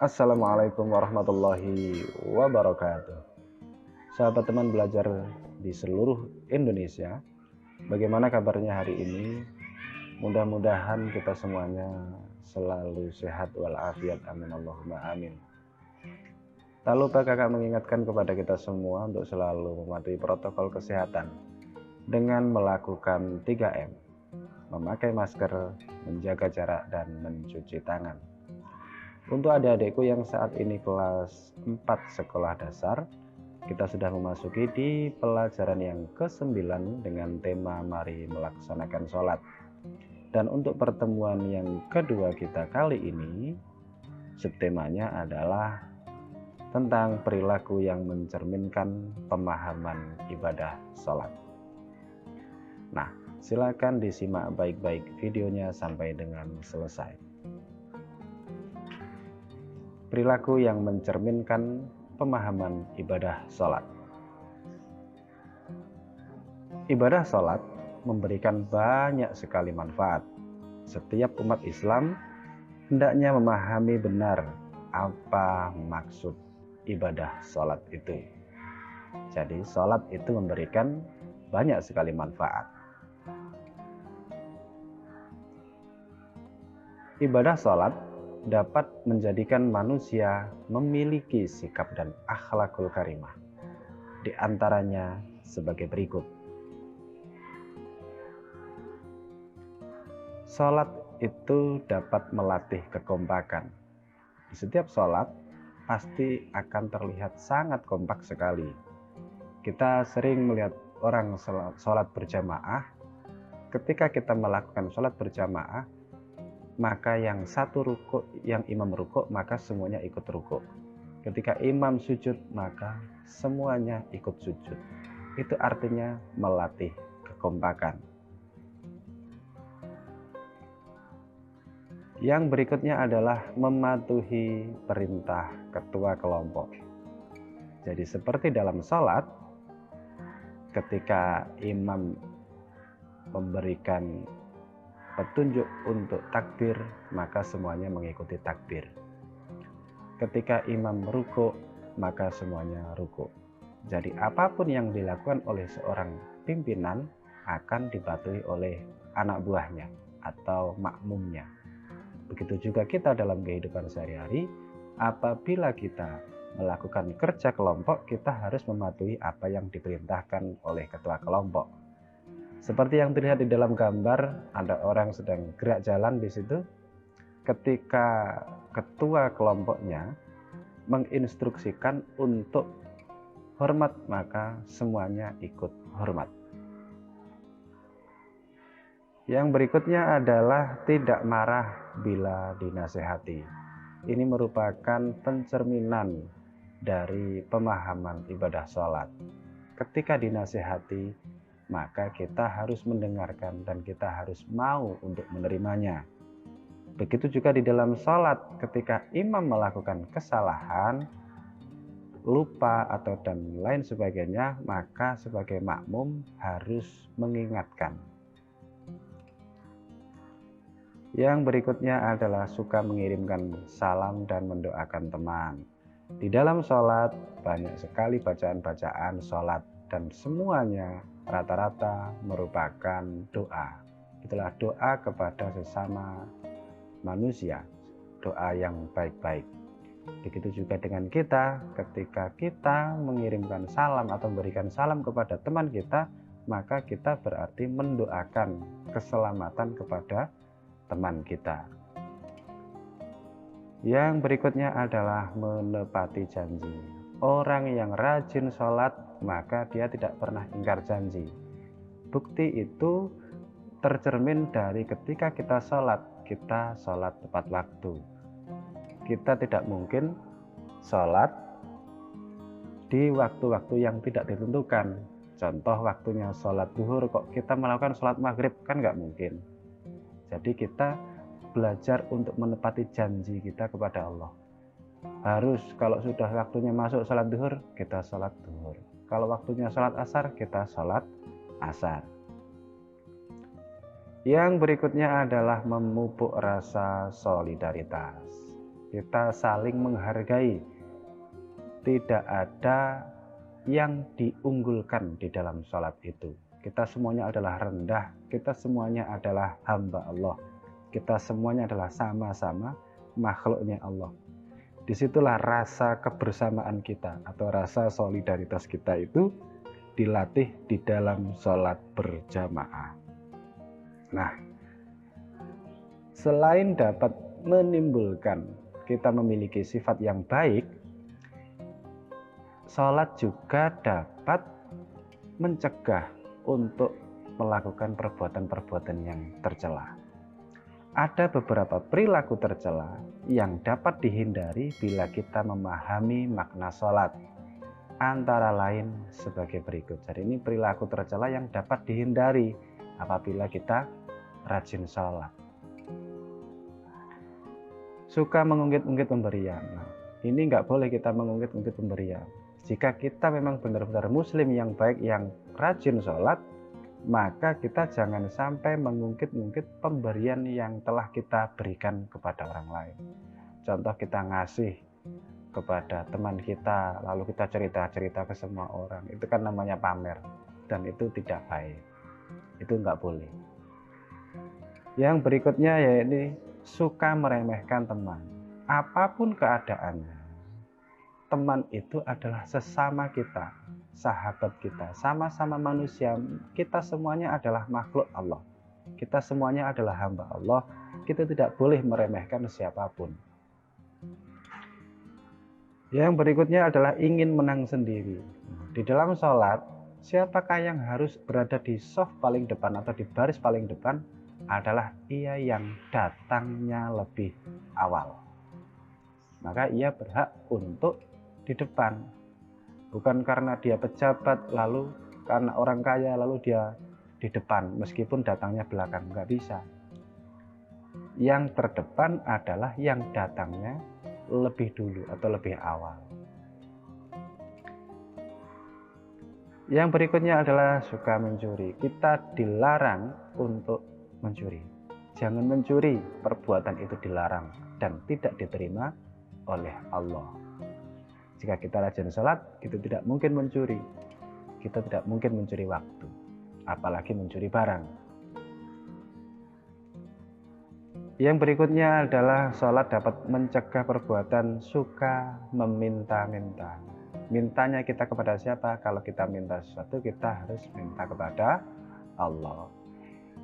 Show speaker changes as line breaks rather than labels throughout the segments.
Assalamualaikum warahmatullahi wabarakatuh. Sahabat teman belajar di seluruh Indonesia, bagaimana kabarnya hari ini? Mudah-mudahan kita semuanya selalu sehat walafiat, amin Allahumma amin. Tak lupa kakak mengingatkan kepada kita semua untuk selalu mematuhi protokol kesehatan dengan melakukan 3M, memakai masker, menjaga jarak, dan mencuci tangan. Untuk adik-adikku yang saat ini kelas 4 sekolah dasar, kita sudah memasuki di pelajaran yang ke-9 dengan tema Mari Melaksanakan Sholat. Dan untuk pertemuan yang kedua kita kali ini, subtemanya adalah tentang perilaku yang mencerminkan pemahaman ibadah sholat. Nah, silakan disimak baik-baik videonya sampai dengan selesai. Perilaku yang mencerminkan pemahaman ibadah sholat. Ibadah sholat memberikan banyak sekali manfaat. Setiap umat Islam hendaknya memahami benar apa maksud ibadah sholat itu. Jadi sholat itu memberikan banyak sekali manfaat. Ibadah sholat dapat menjadikan manusia memiliki sikap dan akhlakul karimah. Di antaranya sebagai berikut. Sholat itu dapat melatih kekompakan. Di setiap sholat pasti akan terlihat sangat kompak sekali. Kita sering melihat orang sholat berjamaah. Ketika kita melakukan sholat berjamaah, maka yang satu rukuk, yang imam rukuk, maka semuanya ikut rukuk. Ketika imam sujud, maka semuanya ikut sujud. Itu artinya melatih kekompakan. Yang berikutnya adalah mematuhi perintah ketua kelompok. Jadi seperti dalam sholat, ketika imam memberikan petunjuk untuk takbir, maka semuanya mengikuti takbir. Ketika imam rukuk, maka semuanya rukuk. Jadi apapun yang dilakukan oleh seorang pimpinan akan dipatuhi oleh anak buahnya atau makmumnya. Begitu juga kita dalam kehidupan sehari-hari, apabila kita melakukan kerja kelompok, kita harus mematuhi apa yang diperintahkan oleh ketua kelompok. Seperti yang terlihat di dalam gambar, ada orang sedang gerak jalan di situ. Ketika ketua kelompoknya menginstruksikan untuk hormat, maka semuanya ikut hormat. Yang berikutnya adalah tidak marah bila dinasehati. Ini merupakan pencerminan dari pemahaman ibadah sholat. Ketika dinasehati, maka kita harus mendengarkan dan kita harus mau untuk menerimanya. Begitu juga di dalam sholat, ketika imam melakukan kesalahan, lupa atau dan lain sebagainya, maka sebagai makmum harus mengingatkan. Yang berikutnya adalah suka mengirimkan salam dan mendoakan teman. Di dalam sholat banyak sekali bacaan-bacaan sholat dan semuanya rata-rata merupakan doa. Itulah doa kepada sesama manusia, doa yang baik-baik. Begitu juga dengan kita, ketika kita mengirimkan salam atau memberikan salam kepada teman kita, maka kita berarti mendoakan keselamatan kepada teman kita. Yang berikutnya adalah menepati janji. Orang yang rajin sholat, maka dia tidak pernah ingkar janji. Bukti itu tercermin dari ketika kita sholat tepat waktu. Kita tidak mungkin sholat di waktu-waktu yang tidak ditentukan. Contoh waktunya sholat duhur, kok kita melakukan sholat maghrib, kan nggak mungkin. Jadi kita belajar untuk menepati janji kita kepada Allah. Harus kalau sudah waktunya masuk sholat duhur, kita sholat duhur. Kalau waktunya sholat asar, kita sholat asar. Yang berikutnya adalah memupuk rasa solidaritas. Kita saling menghargai. Tidak ada yang diunggulkan di dalam sholat itu. Kita semuanya adalah rendah, kita semuanya adalah hamba Allah. Kita semuanya adalah sama-sama makhluknya Allah. Disitulah rasa kebersamaan kita atau rasa solidaritas kita itu dilatih di dalam sholat berjamaah. Nah, selain dapat menimbulkan kita memiliki sifat yang baik, sholat juga dapat mencegah untuk melakukan perbuatan-perbuatan yang tercela. Ada beberapa perilaku tercela yang dapat dihindari bila kita memahami makna sholat. Antara lain sebagai berikut. Jadi ini perilaku tercela yang dapat dihindari apabila kita rajin sholat. Suka mengungkit-ungkit pemberian. Nah, ini nggak boleh kita mengungkit-ungkit pemberian. Jika kita memang benar-benar muslim yang baik, yang rajin sholat, maka kita jangan sampai mengungkit-ungkit pemberian yang telah kita berikan kepada orang lain. Contoh, kita ngasih kepada teman kita, lalu kita cerita-cerita ke semua orang. Itu kan namanya pamer, dan itu tidak baik. Itu nggak boleh. Yang berikutnya yaitu suka meremehkan teman. Apapun keadaannya, teman itu adalah sesama kita, sahabat kita, sama-sama manusia. Kita semuanya adalah makhluk Allah. Kita semuanya adalah hamba Allah. Kita tidak boleh meremehkan siapapun. Yang berikutnya adalah ingin menang sendiri. Di dalam sholat, siapakah yang harus berada di shaf paling depan atau di baris paling depan? Adalah ia yang datangnya lebih awal. Maka ia berhak untuk di depan. Bukan karena dia pejabat, lalu karena orang kaya, lalu dia di depan, meskipun datangnya belakang. Nggak bisa. Yang terdepan adalah yang datangnya lebih dulu atau lebih awal. Yang berikutnya adalah suka mencuri. Kita dilarang untuk mencuri. Jangan mencuri, perbuatan itu dilarang dan tidak diterima oleh Allah. Jika kita rajin sholat, itu tidak mungkin mencuri. Kita tidak mungkin mencuri waktu, apalagi mencuri barang. Yang berikutnya adalah sholat dapat mencegah perbuatan suka meminta-minta. Mintanya kita kepada siapa? Kalau kita minta sesuatu, kita harus minta kepada Allah.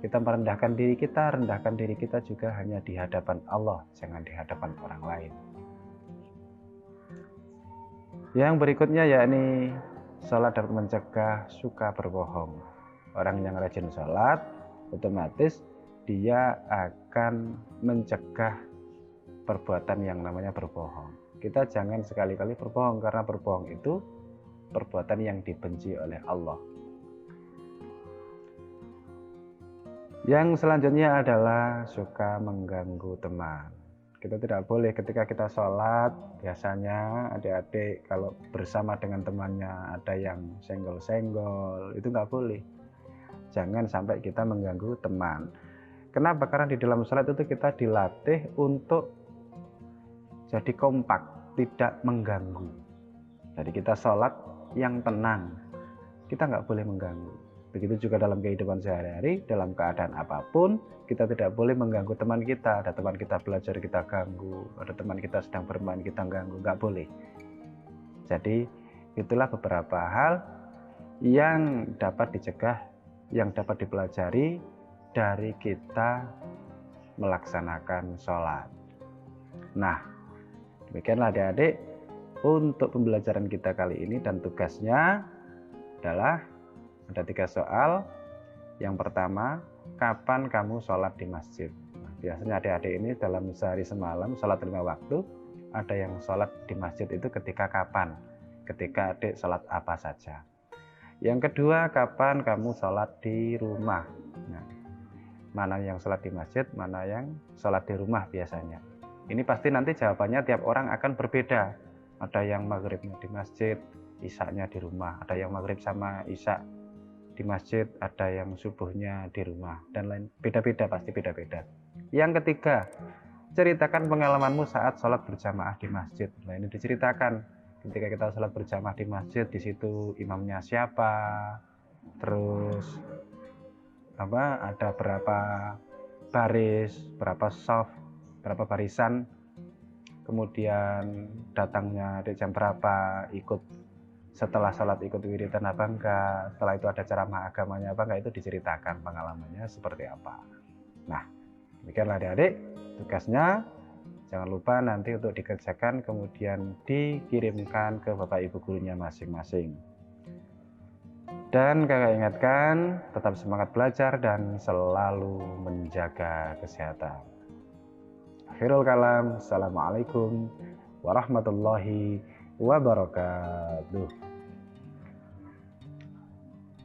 Kita merendahkan diri kita, rendahkan diri kita juga hanya di hadapan Allah, jangan di hadapan orang lain. Yang berikutnya yakni sholat dapat mencegah suka berbohong. Orang yang rajin sholat, otomatis dia akan mencegah perbuatan yang namanya berbohong. Kita jangan sekali-kali berbohong, karena berbohong itu perbuatan yang dibenci oleh Allah. Yang selanjutnya adalah suka mengganggu teman. Kita tidak boleh ketika kita sholat, biasanya adik-adik kalau bersama dengan temannya ada yang senggol-senggol, itu nggak boleh. Jangan sampai kita mengganggu teman. Kenapa? Karena di dalam sholat itu kita dilatih untuk jadi kompak, tidak mengganggu. Jadi kita sholat yang tenang, kita nggak boleh mengganggu. Begitu juga dalam kehidupan sehari-hari, dalam keadaan apapun, kita tidak boleh mengganggu teman kita. Ada teman kita belajar, kita ganggu. Ada teman kita sedang bermain, kita ganggu. Nggak boleh. Jadi itulah beberapa hal yang dapat dicegah, yang dapat dipelajari dari kita melaksanakan sholat. Nah, demikianlah adik-adik untuk pembelajaran kita kali ini, dan tugasnya adalah ada 3 soal. Yang pertama, kapan kamu sholat di masjid? Nah, biasanya adik-adik ini dalam sehari semalam sholat 5 waktu. Ada yang sholat di masjid itu ketika kapan? Ketika adik sholat apa saja. Yang kedua, kapan kamu sholat di rumah? Nah, mana yang sholat di masjid, mana yang sholat di rumah biasanya. Ini pasti nanti jawabannya tiap orang akan berbeda. Ada yang maghribnya di masjid, isya-nya di rumah. Ada yang maghrib sama isya di masjid, ada yang subuhnya di rumah, dan lain, beda-beda, pasti beda-beda. Yang ketiga, ceritakan pengalamanmu saat sholat berjamaah di masjid. Nah, ini diceritakan ketika kita sholat berjamaah di masjid, di situ imamnya siapa, terus ada berapa baris, berapa shaf, berapa barisan, kemudian datangnya di jam berapa, ikut setelah sholat ikut wiridan apa enggak, setelah itu ada ceramah agamanya apa enggak, itu diceritakan pengalamannya seperti apa. Nah, demikianlah adik-adik tugasnya. Jangan lupa nanti untuk dikerjakan kemudian dikirimkan ke bapak ibu gurunya masing-masing. Dan kakak ingatkan, tetap semangat belajar dan selalu menjaga kesehatan. Akhirul kalam, assalamualaikum warahmatullahi wabarakatuh.